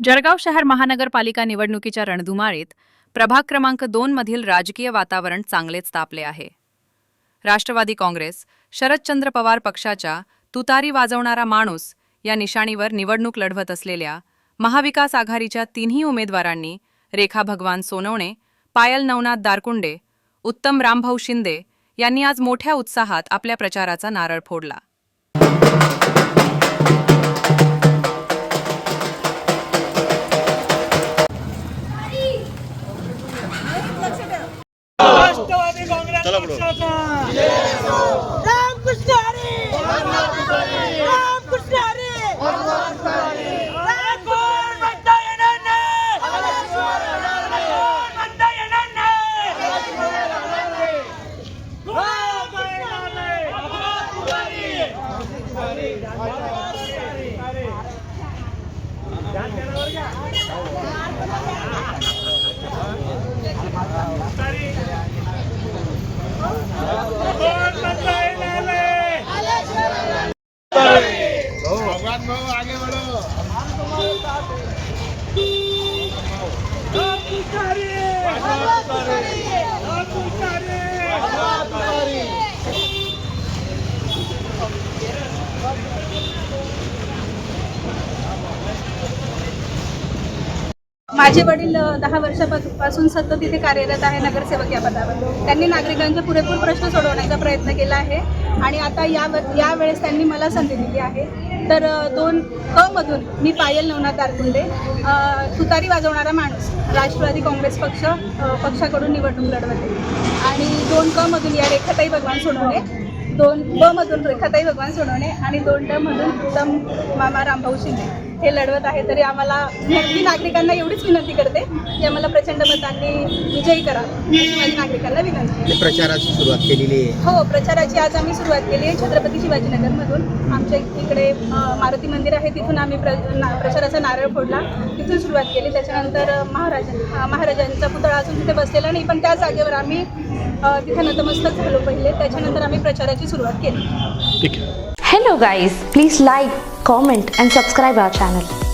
जळगाव शहर महानगरपालिका निवडणुकीच्या रणधुमाळीत प्रभाग क्रमांक 2 मधील राजकीय वातावरण चांगलेच तापले आहे. राष्ट्रवादी काँग्रेस, शरदचंद्र पवार पक्षाच्या तुतारी वाजवणारा माणूस या निशाणीवर निवडणूक लढवत असलेल्या महाविकास आघाडीच्या तिन्ही उमेदवारांनी रेखा भगवान सोनवणे, पायल नवनाथ दारकुंडे, उत्तम रामभाऊ शिंदे यांनी आज मोठ्या उत्साहात आपल्या प्रचाराचा नारळ फोडला. राष्ट्रवादी काँग्रेस पक्षाचा रामकृष्ण हरी, रामकृष्ण हरी, कोण म्हणता येणार नाही, कोण म्हणता येणार नाही, भगवान भाऊ आगे बढ़ो. माझे वडील 10 वर्षापासून सतत इथे कार्यरत आहे नगरसेवक या पदावर. त्यांनी नागरिकांचे पुरेपूर प्रश्न सोडवण्याचा प्रयत्न केला आहे आणि आता यावेळेस त्यांनी मला संधी दिली आहे. तर 2 क मधून मी पायल नवनाथ दारकुंडे, तुतारी वाजवणारा माणूस, राष्ट्रवादी काँग्रेस पक्षाकडून निवडणूक लढवते आणि 2 क मधून या रेखाताई भगवान सोनवणे, 2 ब मधून रेखाताई भगवान सोनवणे आणि 2 ड मधून उत्तम मामा रामभाऊ शिंदे हे लढवत आहे. तरी आम्हाला मी नागरिकांना एवढीच विनंती करते की आम्हाला प्रचंड मतांनी विजयी करा अशी माझी नागरिकांना विनंती. प्रचाराची सुरुवात केलेली आहे. हो, प्रचाराची आज आम्ही सुरुवात केली आहे छत्रपती शिवाजीनगरमधून. आमच्या इकडे मारुती मंदिर आहे, तिथून आम्ही प्रचाराचा नारळ फोडला, तिथून सुरुवात केली. त्याच्यानंतर महाराजांचा पुतळा अजून तिथे बसलेला नाही, पण त्या जागेवर आम्ही तिथे नतमस्तक झालो पहिले. त्याच्यानंतर आम्ही प्रचाराची सुरुवात केली. Hello guys, please like, comment and subscribe our channel.